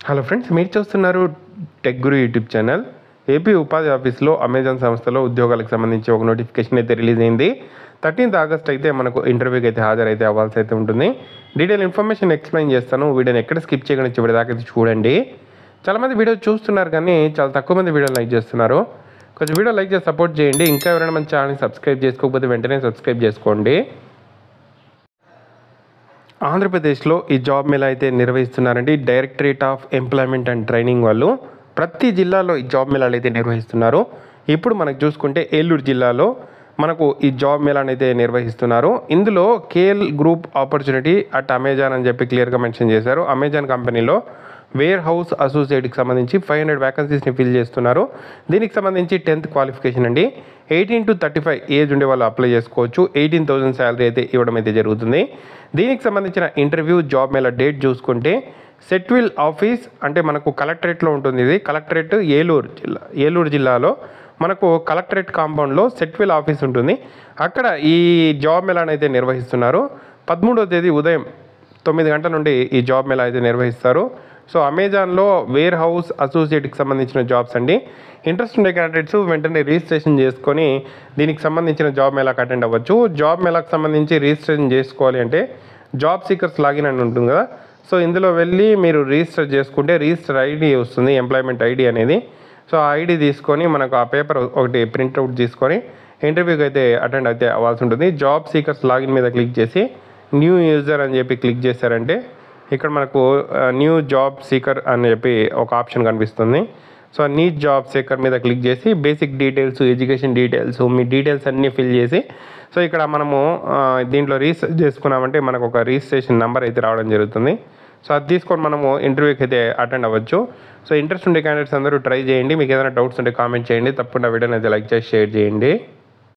Hello friends, మీరు చూస్తున్నారు tech గురు YouTube channel. AP ఉపాధి ఆఫీస్లో అమెజాన్ సంస్థలో ఉద్యోగాలకు సంబంధించి ఒక నోటిఫికేషన్ అయితే రిలీజ్ అయింది. 13th ఆగస్ట్ అయితే మనకు ఇంటర్వ్యూకి అయితే హాజరైతే అవ్వాల్సి అయితే ఉంటుంది. డీటెయిల్ ఇన్ఫర్మేషన్ ఎక్స్ప్లెయిన్ చేస్తాను. వీడియోని ఎక్కడ స్కిప్ చేయకుండా చివరిదాకా అయితే చూడండి. చాలామంది వీడియో చూస్తున్నారు కానీ చాలా తక్కువ మంది వీడియో లైక్ చేస్తున్నారు. కొంచెం వీడియో లైక్ చేసి సపోర్ట్ చేయండి. ఇంకా ఎవరైనా మన ఛానల్ని సబ్స్క్రైబ్ చేసుకోకపోతే వెంటనే సబ్స్క్రైబ్ చేసుకోండి. ఆంధ్రప్రదేశ్లో ఈ జాబ్ మేళా అయితే నిర్వహిస్తున్నారండి. Directorate of employment and training వాళ్ళు ప్రతి జిల్లాలో ఈ జాబ్ మేళాలు అయితే నిర్వహిస్తున్నారు. ఇప్పుడు మనకు చూసుకుంటే ఏలూరు జిల్లాలో మనకు ఈ జాబ్ మేళాను అయితే నిర్వహిస్తున్నారు. ఇందులో KL group opportunity at Amazon అని చెప్పి క్లియర్గా మెన్షన్ చేశారు. అమెజాన్ కంపెనీలో వేర్ హౌస్ అసోసియేట్కి సంబంధించి 500 వ్యాకన్సీస్ని ఫిల్ చేస్తున్నారు. దీనికి సంబంధించి 10th క్వాలిఫికేషన్ అండి. 18 to 35 ఏజ్ ఉండే వాళ్ళు అప్లై చేసుకోవచ్చు. 18,000 శాలరీ అయితే ఇవ్వడం అయితే జరుగుతుంది. దీనికి సంబంధించిన ఇంటర్వ్యూ జాబ్ మేళ డేట్ చూసుకుంటే సెట్విల్ ఆఫీస్ అంటే మనకు కలెక్టరేట్లో ఉంటుంది. ఇది కలెక్టరేట్ ఏలూరు జిల్లాలో మనకు కలెక్టరేట్ కాంపౌండ్లో సెట్విల్ ఆఫీస్ ఉంటుంది. అక్కడ ఈ జాబ్ మేళాను అయితే నిర్వహిస్తున్నారు. 13వ తేదీ ఉదయం 9 గంటల నుండి ఈ జాబ్ మేళా అయితే నిర్వహిస్తారు. సో అమెజాన్లో వేర్ హౌస్ అసోసియేట్కి సంబంధించిన జాబ్స్ అండి. ఇంట్రెస్ట్ ఉండే క్యాండిడేట్స్ వెంటనే రిజిస్ట్రేషన్ చేసుకొని దీనికి సంబంధించిన జాబ్ మేళాకి అటెండ్ అవ్వచ్చు. జాబ్ మేళాకి సంబంధించి రిజిస్ట్రేషన్ చేసుకోవాలి అంటే జాబ్ సీకర్స్ లాగిన్ అని ఉంటుంది కదా. సో ఇందులో వెళ్ళి మీరు రిజిస్టర్ చేసుకుంటే రిజిస్టర్ ఐడి వస్తుంది, ఎంప్లాయ్మెంట్ ఐడి అనేది. సో ఆ ఐడి తీసుకొని మనకు ఆ పేపర్ ఒకటి ప్రింట్అవుట్ తీసుకొని ఇంటర్వ్యూకి అయితే అటెండ్ అయితే అవ్వాల్సి ఉంటుంది. జాబ్ సీకర్స్ లాగిన్ మీద క్లిక్ చేసి న్యూ యూజర్ అని చెప్పి క్లిక్ చేశారంటే ఇక్కడ మనకు న్యూ జాబ్ సీకర్ అని చెప్పి ఒక ఆప్షన్ కనిపిస్తుంది. సో నీ జాబ్ సీకర్ మీద క్లిక్ చేసి బేసిక్ డీటెయిల్స్, ఎడ్యుకేషన్ డీటెయిల్స్, మీ డీటెయిల్స్ అన్నీ ఫిల్ చేసి సో ఇక్కడ మనము దీంట్లో రిజిస్టర్ చేసుకున్నామంటే మనకు ఒక రిజిస్ట్రేషన్ నెంబర్ అయితే రావడం జరుగుతుంది. సో అది తీసుకొని మనము ఇంటర్వ్యూకి అయితే అటెండ్ అవ్వచ్చు. సో ఇంట్రెస్ట్ ఉండే క్యాండిడేట్స్ అందరూ ట్రై చేయండి. మీకు ఏదైనా డౌట్స్ ఉంటే కామెంట్ చేయండి. తప్పకుండా వీడియోని అయితే లైక్ చేసి షేర్ చేయండి.